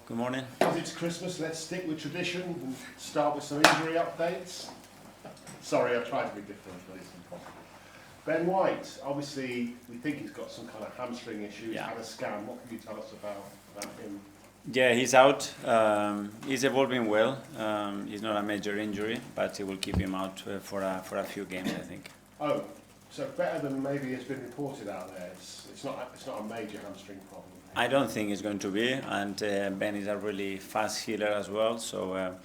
Good morning. As it's Christmas, let's stick with tradition and start with some injury updates. Sorry, I tried to be different, but it's impossible. Ben White, obviously, we think he's got some kind of hamstring issue. He's had a scan. What can you tell us about him? Yeah, he's out. He's evolving well. He's not a major injury, but it will keep him out for a few games, I think. Oh, so better than maybe has been reported out there. It's not a major hamstring problem. I don't think it's going to be, and Ben is a really fast healer as well. So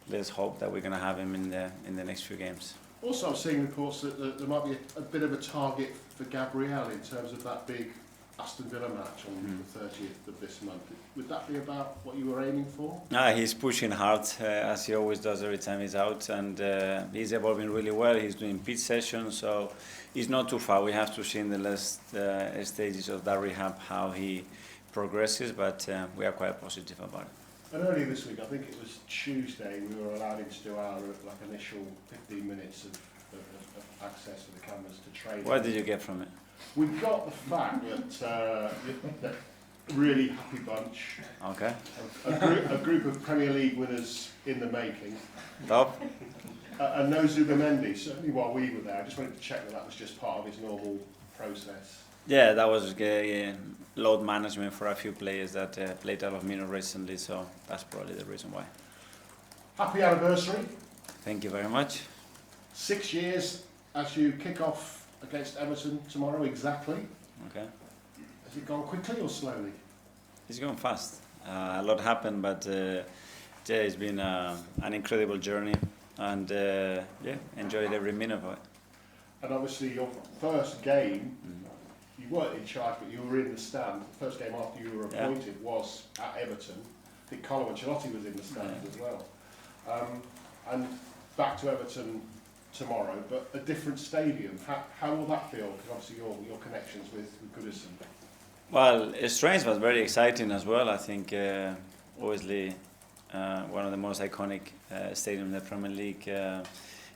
let's hope that we're going to have him in the next few games. Also, I'm seeing reports that there might be a bit of a target for Gabriel in terms of that big Aston Villa match on the 30th of this month. Would that be about what you were aiming for? He's pushing hard, as he always does every time he's out, and he's evolving really well. He's doing pitch sessions, so he's not too far. We have to see in the last stages of that rehab how he progresses, but we are quite positive about it. And earlier this week, I think it was Tuesday, we were allowed him to do our initial 15 minutes of access to the cameras to train. What did you get from it? We got the fact that really happy bunch. Okay. A group of Premier League winners in the making. Top. And no Zubimendi, certainly while we were there. I just wanted to check that was just part of his normal process. Yeah, that was load management for a few players that played out of minutes recently, so that's probably the reason why. Happy anniversary. Thank you very much. 6 years as you kick off against Everton tomorrow, exactly. Okay. Has it gone quickly or slowly? It's going fast. A lot happened, but it's been an incredible journey, and enjoyed every minute of it. And obviously your first game, you weren't in charge, but you were in the stand. The first game after you were appointed was at Everton. I think Carlo Ancelotti was in the stand as well. And back to Everton tomorrow, but a different stadium. How will that feel? Because obviously your connections with Goodison. Well, strange, but very exciting as well. I think obviously one of the most iconic stadiums in the Premier League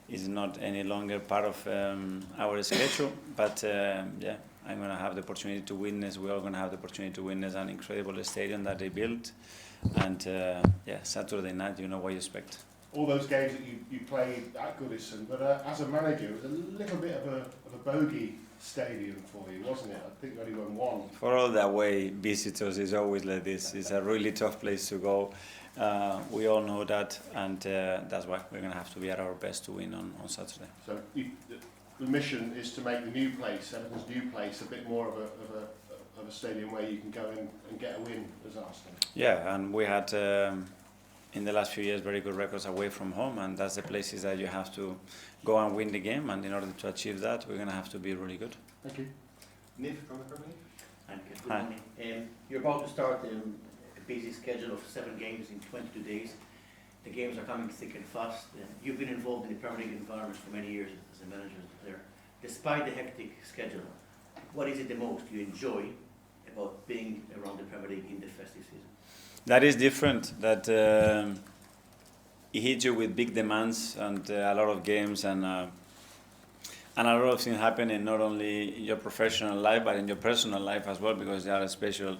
is not any longer part of our schedule, but I'm going to have the opportunity to witness. We're all going to have the opportunity to witness an incredible stadium that they built, and Saturday night, you know what you expect. All those games that you played at Goodison, but as a manager, it was a little bit of a bogey stadium for you, wasn't it? I think you only won one. For all the away visitors, it's always like this. It's a really tough place to go. We all know that, and that's why we're going to have to be at our best to win on Saturday. So the mission is to make the new place, Everton's new place, a bit more of a stadium where you can go in and get a win as Arsenal. Yeah, and we had in the last few years very good records away from home, and that's the places that you have to go and win the game, and in order to achieve that, we're going to have to be really good. Thank you. Nick from the Premier League. Good morning. You're about to start a busy schedule of 7 games in 22 days. The games are coming thick and fast. You've been involved in the Premier League environment for many years as a manager and player. Despite the hectic schedule, what is it the most you enjoy about being around the Premier League in the festive season? That is different. That it hits you with big demands and a lot of games and a lot of things happening not only in your professional life but in your personal life as well, because there are special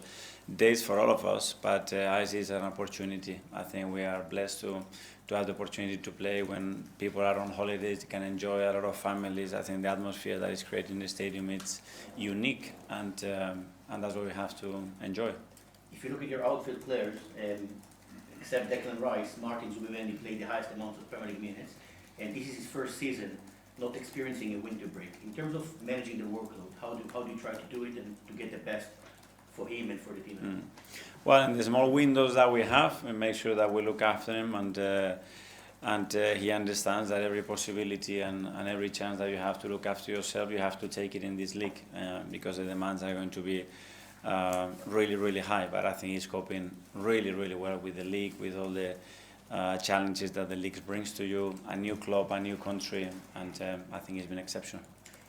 days for all of us. But I see it as an opportunity. I think we are blessed to have the opportunity to play when people are on holidays. They can enjoy. A lot of families. I think the atmosphere that is created in the stadium, it's unique, and that's what we have to enjoy. If you look at your outfield players, except Declan Rice, Martin Zubimendi played the highest amount of Premier League minutes, and this is his first season not experiencing a winter break. In terms of managing the workload, how do you try to do it and to get the best for him and for the team? Well, in the small windows that we have, we make sure that we look after him, and he understands that every possibility and every chance that you have to look after yourself, you have to take it in this league, because the demands are going to be really, really high. But I think he's coping really, really well with the league, with all the challenges that the league brings to you, a new club, a new country, and I think he's been exceptional.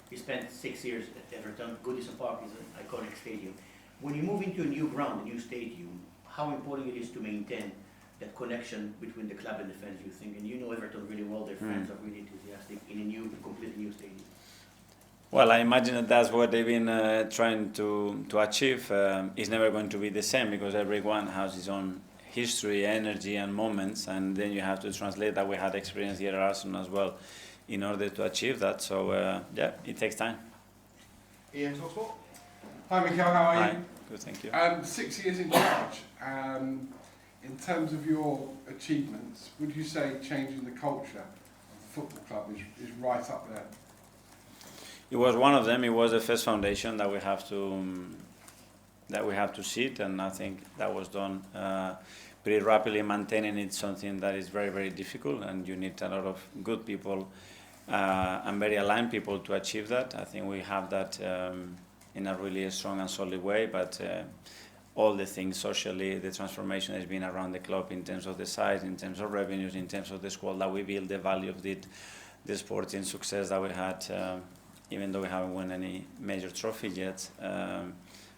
You spent 6 years at Everton. Goodison Park is an iconic stadium. When you move into a new ground, a new stadium, how important it is to maintain that connection between the club and the fans, you think? And you know Everton really well, their fans are really enthusiastic in a completely new stadium. Well, I imagine that that's what they've been trying to achieve. It's never going to be the same because everyone has his own history, energy, and moments, and then you have to translate that we had experience here at Arsenal as well in order to achieve that. So yeah, it takes time. Ian Talksport. Hi Mikel, how are Hi. you? Good, thank you. 6 years in charge. In terms of your achievements, would you say changing the culture of the football club is right up there? It was one of them. It was the first foundation that we have to sit, and I think that was done pretty rapidly. Maintaining it something that is very, very difficult, and you need a lot of good people and very aligned people to achieve that. I think we have that in a really strong and solid way, but all the things socially, the transformation has been around the club in terms of the size, in terms of revenues, in terms of the squad that we built, the value of it, the sporting success that we had, even though we haven't won any major trophy yet.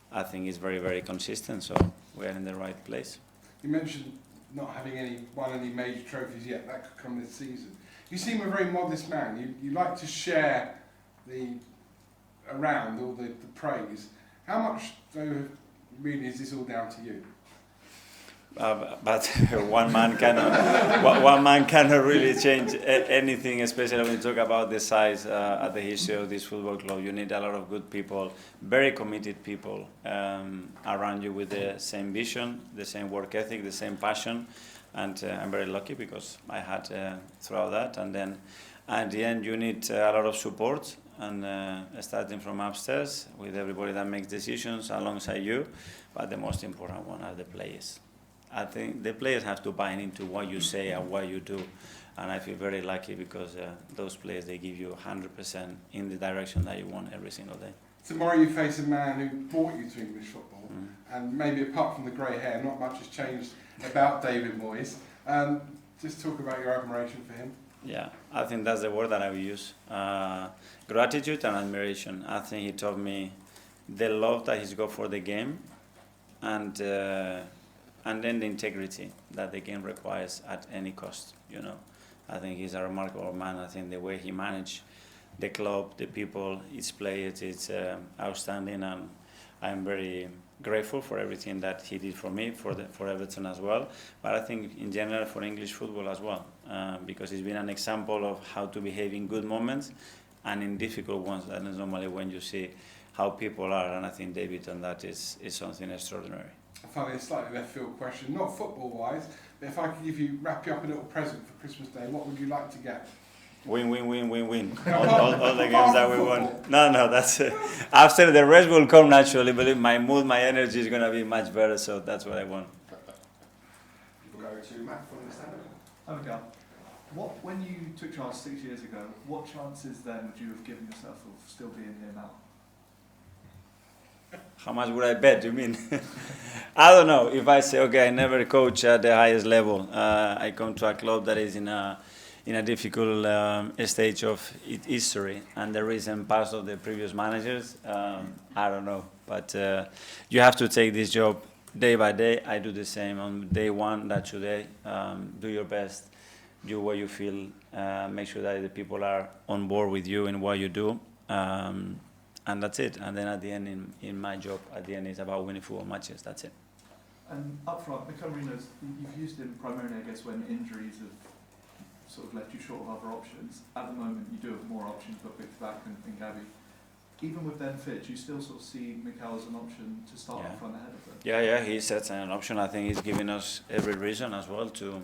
I think it's very, very consistent, so we're in the right place. You mentioned not having won any major trophies yet. That could come this season. You seem a very modest man. You like to share around all the praise. How much, though, really is this all down to you? But one man cannot really change anything, especially when you talk about the size at the history of this football club. You need a lot of good people, very committed people around you with the same vision, the same work ethic, the same passion. And I'm very lucky because I had throughout that. And then at the end, you need a lot of support, and starting from upstairs with everybody that makes decisions alongside you. But the most important one are the players. I think the players have to buy into what you say and what you do, and I feel very lucky because those players, they give you 100% in the direction that you want every single day. Tomorrow you face a man who brought you to English football, and maybe apart from the grey hair, not much has changed about David Moyes. Just talk about your admiration for him. Yeah, I think that's the word that I will use. Gratitude and admiration. I think he taught me the love that he's got for the game, and then the integrity that the game requires at any cost. You know, I think he's a remarkable man. I think the way he managed the club, the people, its players, it's outstanding, and I'm very grateful for everything that he did for me, for Everton as well. But I think in general for English football as well, because he's been an example of how to behave in good moments and in difficult ones. That is normally when you see how people are, and I think David on that is something extraordinary. Finally, a slightly left field question, not football-wise, but if I could wrap you up a little present for Christmas Day, what would you like to get? Win. All the games that we won. No, that's it. After the rest will come naturally, but my mood, my energy is going to be much better, so that's what I want. We'll go to Matt from the Standard. Hi Mikel. When you took charge 6 years ago, what chances then would you have given yourself of still being here now? How much would I bet, you mean? I don't know. If I say, okay, I never coach at the highest level, I come to a club that is in a difficult stage of its history, and the recent past of the previous managers, I don't know. But you have to take this job day by day. I do the same on day one, that today. Do your best, do what you feel, make sure that the people are on board with you in what you do. And that's it. And then at the end, in my job, at the end, it's about winning football matches. That's it. And up front, Mikel Arteta's, you've used him primarily, I guess, when injuries have sort of left you short of other options. At the moment, you do have more options, but back and Gabby. Even with them fit, do you still sort of see Mikel as an option to start up front ahead of them? Yeah, he's certainly an option. I think he's giving us every reason as well to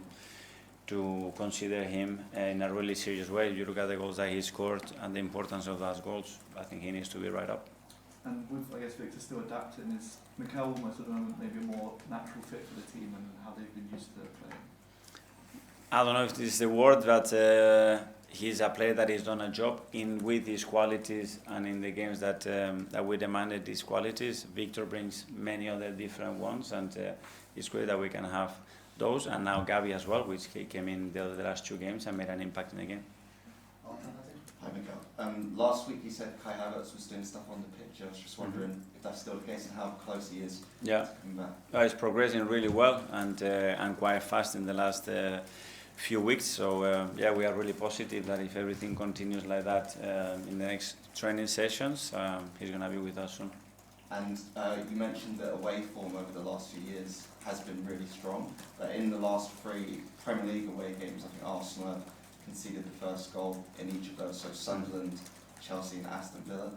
consider him in a really serious way. You look at the goals that he scored and the importance of those goals, I think he needs to be right up. And with, I guess, Victor still adapting, is Mikel almost at the moment maybe a more natural fit for the team and how they've been used to playing? I don't know if this is the word, but he's a player that has done a job with his qualities and in the games that we demanded these qualities. Victor brings many other different ones, and it's great that we can have those, and now Gabi as well, which he came in the last two games and made an impact in the game. Hi Mikel. Last week you said Kai Havertz was doing stuff on the pitch. I was just wondering if that's still the case and how close he is to coming back. He's progressing really well and quite fast in the last few weeks. So we are really positive that if everything continues like that in the next training sessions, he's going to be with us soon. And you mentioned that away form over the last few years has been really strong. But in the last 3 Premier League away games, I think Arsenal have conceded the first goal in each of those. So Sunderland, Chelsea, and Aston Villa.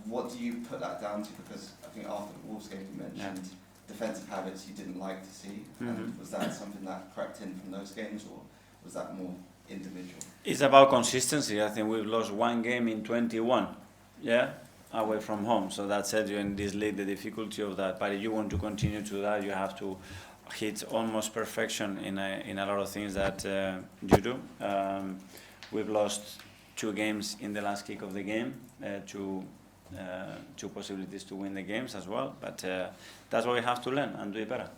What do you put that down to? Because I think after the Wolves game, you mentioned defensive habits you didn't like to see. And was that something that crept in from those games, or was that more individual? It's about consistency. I think we've lost 1 game in 21, away from home. So that said, in this league, the difficulty of that. But if you want to continue to that, you have to hit almost perfection in a lot of things that you do. We've lost 2 games in the last kick of the game, 2 possibilities to win the games as well. But that's what we have to learn and do it better.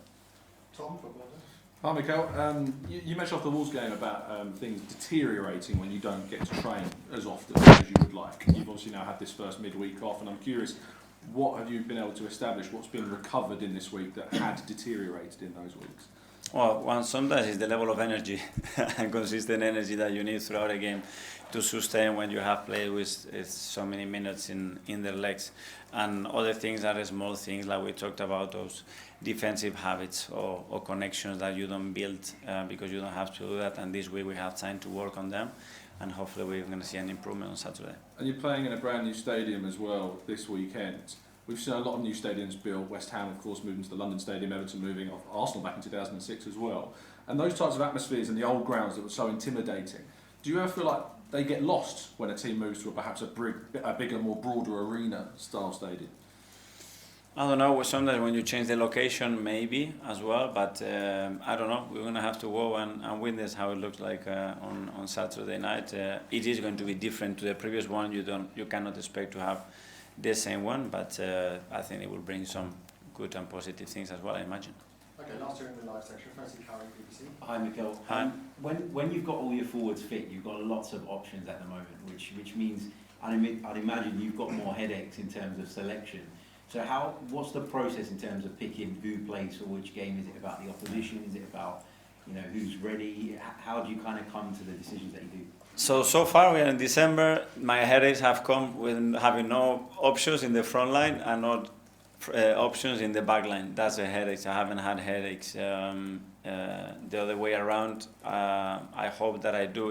Tom, football. Hi Mikel, you mentioned after the Wolves game about things deteriorating when you don't get to train as often as you would like. You've obviously now had this first midweek off, and I'm curious, what have you been able to establish? What's been recovered in this week that had deteriorated in those weeks? Well, one sometimes is the level of energy and consistent energy that you need throughout a game to sustain when you have played with so many minutes in their legs. And other things are small things, like we talked about, those defensive habits or connections that you don't build because you don't have to do that. And this week we have time to work on them, and hopefully we're going to see an improvement on Saturday. And you're playing in a brand new stadium as well this weekend. We've seen a lot of new stadiums built. West Ham, of course, moving to the London Stadium, Everton moving, Arsenal back in 2006 as well. And those types of atmospheres and the old grounds that were so intimidating, do you ever feel like they get lost when a team moves to perhaps a bigger, more broader arena-style stadium? I don't know, sometimes when you change the location, maybe as well, but I don't know. We're going to have to go and witness how it looks like on Saturday night. It is going to be different to the previous one. You cannot expect to have the same one, but I think it will bring some good and positive things as well, I imagine. Okay, last year in the live section, firstly, Carrie, BBC. Hi, Mikel. Hi. When you've got all your forwards fit, you've got lots of options at the moment, which means I'd imagine you've got more headaches in terms of selection. So what's the process in terms of picking who plays for which game? Is it about the opposition? Is it about who's ready? How do you kind of come to the decisions that you do? So far we are in December. My headaches have come with having no options in the front line and not options in the back line. That's the headaches. I haven't had headaches the other way around. I hope that I do